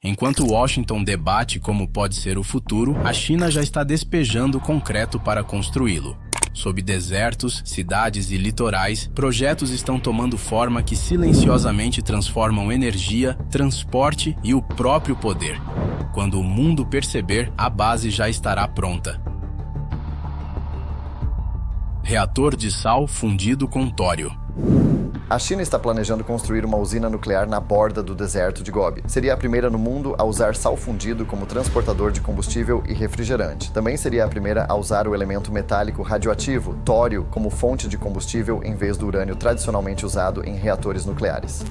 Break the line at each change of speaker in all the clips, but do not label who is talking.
Enquanto Washington debate como pode ser o futuro, a China já está despejando concreto para construí-lo. Sob desertos, cidades e litorais, projetos estão tomando forma que silenciosamente transformam energia, transporte e o próprio poder. Quando o mundo perceber, a base já estará pronta. Reator de sal fundido com tório.
A China está planejando construir uma usina nuclear na borda do deserto de Gobi. Seria a primeira no mundo a usar sal fundido como transportador de combustível e refrigerante. Também seria a primeira a usar o elemento metálico radioativo, tório, como fonte de combustível em vez do urânio tradicionalmente usado em reatores nucleares.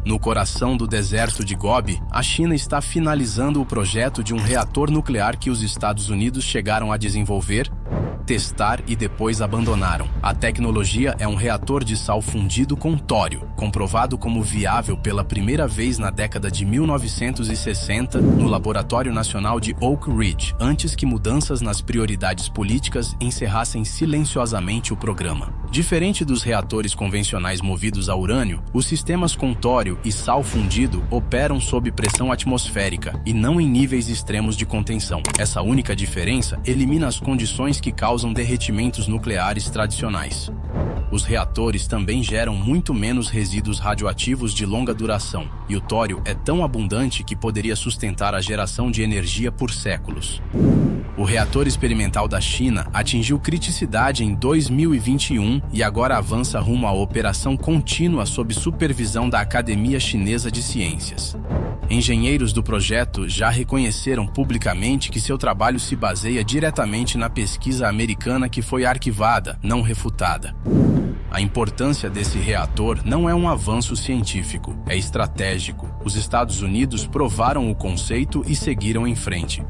No coração do deserto de Gobi, a China está finalizando o projeto de um reator nuclear que os Estados Unidos chegaram a desenvolver, testar e depois abandonaram. A tecnologia é um reator de sal fundido com tório, comprovado como viável pela primeira vez na década de 1960 no Laboratório Nacional de Oak Ridge, antes que mudanças nas prioridades políticas encerrassem silenciosamente o programa. Diferente dos reatores convencionais movidos a urânio, os sistemas com tório e sal fundido operam sob pressão atmosférica e não em níveis extremos de contenção. Essa única diferença elimina as condições que causam derretimentos nucleares tradicionais. Os reatores também geram muito menos resíduos radioativos de longa duração, e o tório é tão abundante que poderia sustentar a geração de energia por séculos. O reator experimental da China atingiu criticidade em 2021 e agora avança rumo à operação contínua sob supervisão da Academia Chinesa de Ciências. Engenheiros do projeto já reconheceram publicamente que seu trabalho se baseia diretamente na pesquisa americana que foi arquivada, não refutada. A importância desse reator não é um avanço científico, é estratégico. Os Estados Unidos provaram o conceito e seguiram em frente.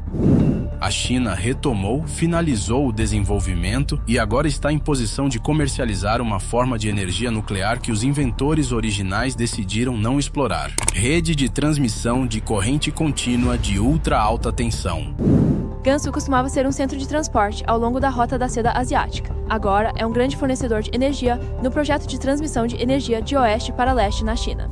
A China retomou, finalizou o desenvolvimento e agora está em posição de comercializar uma forma de energia nuclear que os inventores originais decidiram não explorar. Rede de transmissão de corrente contínua de ultra alta tensão.
Gansu costumava ser um centro de transporte ao longo da Rota da Seda Asiática. Agora é um grande fornecedor de energia no projeto de transmissão de energia de oeste para leste na China.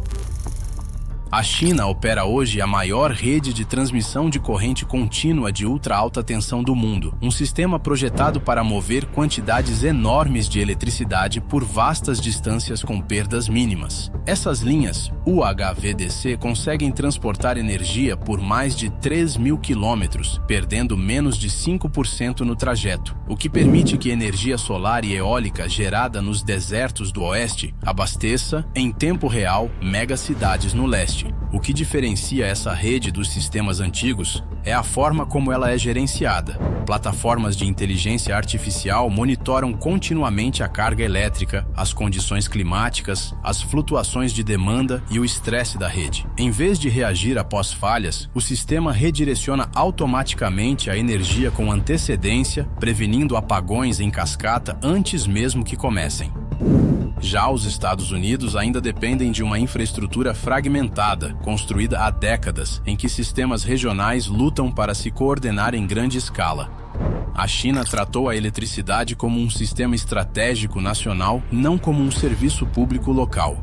A China opera hoje a maior rede de transmissão de corrente contínua de ultra alta tensão do mundo, um sistema projetado para mover quantidades enormes de eletricidade por vastas distâncias com perdas mínimas. Essas linhas UHVDC conseguem transportar energia por mais de 3.000 quilômetros, perdendo menos de 5% no trajeto, o que permite que energia solar e eólica gerada nos desertos do oeste abasteça, em tempo real, megacidades no leste. O que diferencia essa rede dos sistemas antigos é a forma como ela é gerenciada. Plataformas de inteligência artificial monitoram continuamente a carga elétrica, as condições climáticas, as flutuações de demanda e o estresse da rede. Em vez de reagir após falhas, o sistema redireciona automaticamente a energia com antecedência, prevenindo apagões em cascata antes mesmo que comecem. Já os Estados Unidos ainda dependem de uma infraestrutura fragmentada, construída há décadas, em que sistemas regionais lutam para se coordenar em grande escala. A China tratou a eletricidade como um sistema estratégico nacional, não como um serviço público local.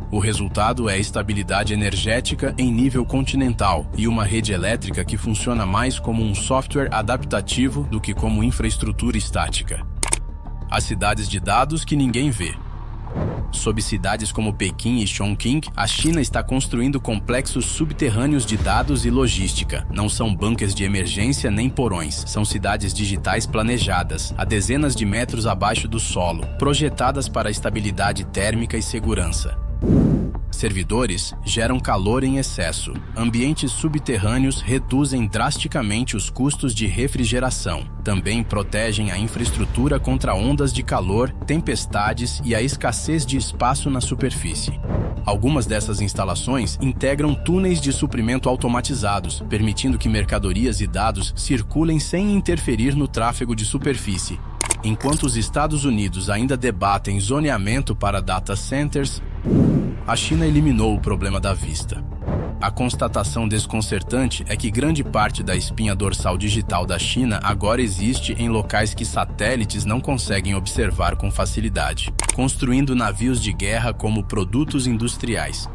O resultado é estabilidade energética em nível continental e uma rede elétrica que funciona mais como um software adaptativo do que como infraestrutura estática. As cidades de dados que ninguém vê. Sob cidades como Pequim e Chongqing, a China está construindo complexos subterrâneos de dados e logística. Não são bunkers de emergência nem porões, são cidades digitais planejadas, a dezenas de metros abaixo do solo, projetadas para estabilidade térmica e segurança. Servidores geram calor em excesso. Ambientes subterrâneos reduzem drasticamente os custos de refrigeração. Também protegem a infraestrutura contra ondas de calor, tempestades e a escassez de espaço na superfície. Algumas dessas instalações integram túneis de suprimento automatizados, permitindo que mercadorias e dados circulem sem interferir no tráfego de superfície. Enquanto os Estados Unidos ainda debatem zoneamento para data centers, a China eliminou o problema da vista. A constatação desconcertante é que grande parte da espinha dorsal digital da China agora existe em locais que satélites não conseguem observar com facilidade, construindo navios de guerra como produtos industriais.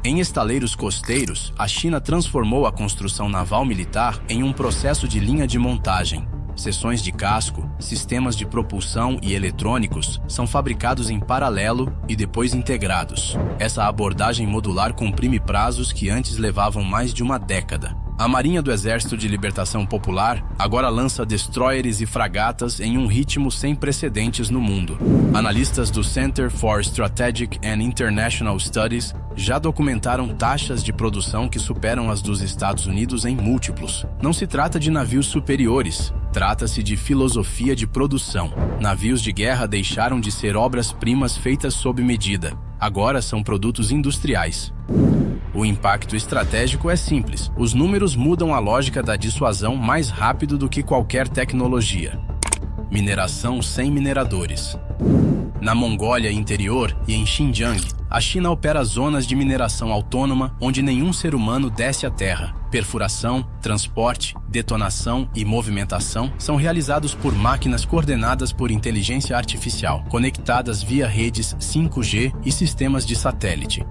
Em estaleiros costeiros, a China transformou a construção naval militar em um processo de linha de montagem. Seções de casco, sistemas de propulsão e eletrônicos são fabricados em paralelo e depois integrados. Essa abordagem modular comprime prazos que antes levavam mais de uma década. A Marinha do Exército de Libertação Popular agora lança destroyers e fragatas em um ritmo sem precedentes no mundo. Analistas do Center for Strategic and International Studies já documentaram taxas de produção que superam as dos Estados Unidos em múltiplos. Não se trata de navios superiores, trata-se de filosofia de produção. Navios de guerra deixaram de ser obras-primas feitas sob medida. Agora são produtos industriais. O impacto estratégico é simples. Os números mudam a lógica da dissuasão mais rápido do que qualquer tecnologia. Mineração sem mineradores. Na Mongólia Interior e em Xinjiang, a China opera zonas de mineração autônoma onde nenhum ser humano desce à terra. Perfuração, transporte, detonação e movimentação são realizados por máquinas coordenadas por inteligência artificial, conectadas via redes 5G e sistemas de satélite.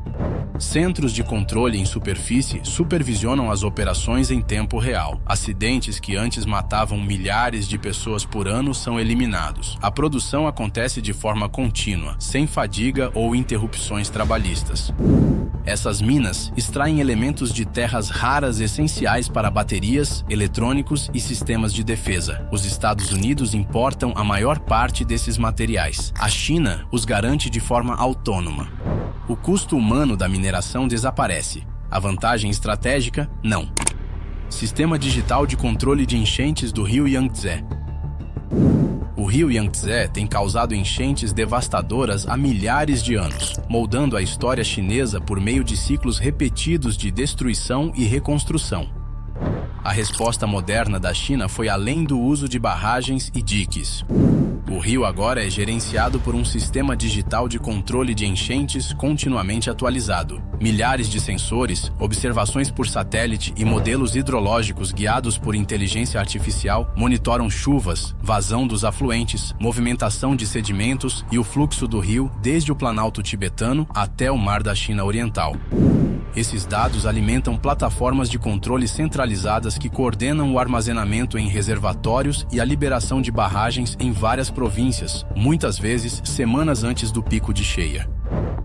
Centros de controle em superfície supervisionam as operações em tempo real. Acidentes que antes matavam milhares de pessoas por ano são eliminados. A produção acontece de forma contínua, sem fadiga ou interrupções trabalhistas. Essas minas extraem elementos de terras raras essenciais para baterias, eletrônicos e sistemas de defesa. Os Estados Unidos importam a maior parte desses materiais. A China os garante de forma autônoma. O custo humano da mineração desaparece. A vantagem estratégica, não. Sistema digital de controle de enchentes do rio Yangtze. O rio Yangtze tem causado enchentes devastadoras há milhares de anos, moldando a história chinesa por meio de ciclos repetidos de destruição e reconstrução. A resposta moderna da China foi além do uso de barragens e diques. O rio agora é gerenciado por um sistema digital de controle de enchentes continuamente atualizado. Milhares de sensores, observações por satélite e modelos hidrológicos guiados por inteligência artificial monitoram chuvas, vazão dos afluentes, movimentação de sedimentos e o fluxo do rio desde o Planalto tibetano até o Mar da China Oriental. Esses dados alimentam plataformas de controle centralizadas que coordenam o armazenamento em reservatórios e a liberação de barragens em várias províncias, muitas vezes semanas antes do pico de cheia.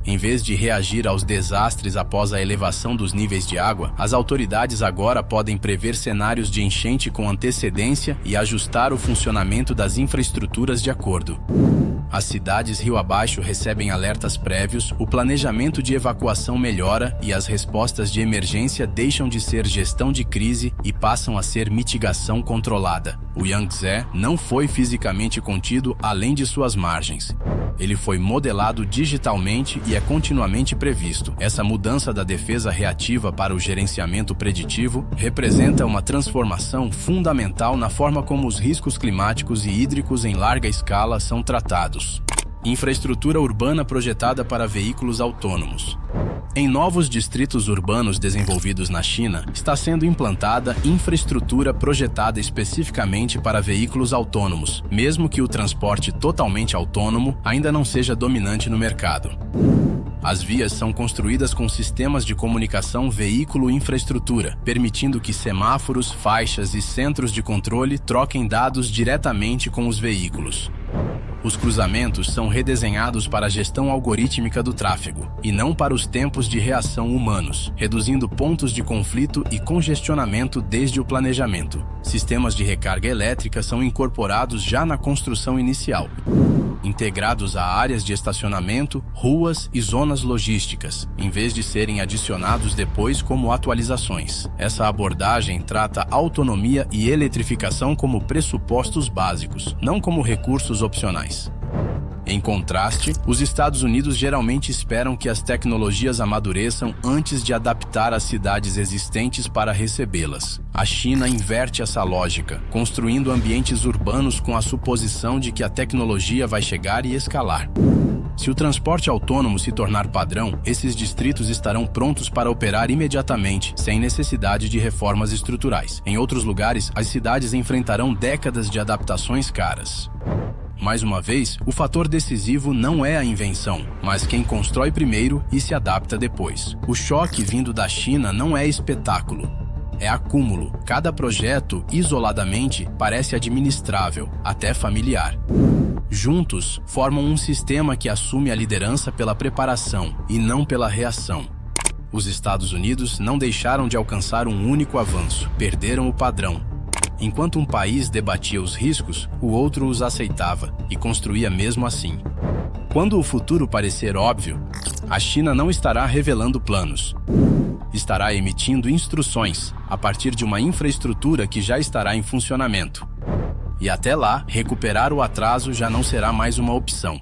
Em vez de reagir aos desastres após a elevação dos níveis de água, as autoridades agora podem prever cenários de enchente com antecedência e ajustar o funcionamento das infraestruturas de acordo. As cidades rio abaixo recebem alertas prévios, o planejamento de evacuação melhora e as respostas de emergência deixam de ser gestão de crise e passam a ser mitigação controlada. O Yangtze não foi fisicamente contido além de suas margens. Ele foi modelado digitalmente e é continuamente previsto. Essa mudança da defesa reativa para o gerenciamento preditivo representa uma transformação fundamental na forma como os riscos climáticos e hídricos em larga escala são tratados. Infraestrutura urbana projetada para veículos autônomos. Em novos distritos urbanos desenvolvidos na China, está sendo implantada infraestrutura projetada especificamente para veículos autônomos, mesmo que o transporte totalmente autônomo ainda não seja dominante no mercado. As vias são construídas com sistemas de comunicação veículo-infraestrutura, permitindo que semáforos, faixas e centros de controle troquem dados diretamente com os veículos. Os cruzamentos são redesenhados para a gestão algorítmica do tráfego, e não para os tempos de reação humanos, reduzindo pontos de conflito e congestionamento desde o planejamento. Sistemas de recarga elétrica são incorporados já na construção inicial, integrados a áreas de estacionamento, ruas e zonas logísticas, em vez de serem adicionados depois como atualizações. Essa abordagem trata autonomia e eletrificação como pressupostos básicos, não como recursos opcionais. Em contraste, os Estados Unidos geralmente esperam que as tecnologias amadureçam antes de adaptar as cidades existentes para recebê-las. A China inverte essa lógica, construindo ambientes urbanos com a suposição de que a tecnologia vai chegar e escalar. Se o transporte autônomo se tornar padrão, esses distritos estarão prontos para operar imediatamente, sem necessidade de reformas estruturais. Em outros lugares, as cidades enfrentarão décadas de adaptações caras. Mais uma vez, o fator decisivo não é a invenção, mas quem constrói primeiro e se adapta depois. O choque vindo da China não é espetáculo. É acúmulo. Cada projeto, isoladamente, parece administrável, até familiar. Juntos, formam um sistema que assume a liderança pela preparação e não pela reação. Os Estados Unidos não deixaram de alcançar um único avanço, perderam o padrão. Enquanto um país debatia os riscos, o outro os aceitava e construía mesmo assim. Quando o futuro parecer óbvio, a China não estará revelando planos. Estará emitindo instruções a partir de uma infraestrutura que já estará em funcionamento. E até lá, recuperar o atraso já não será mais uma opção.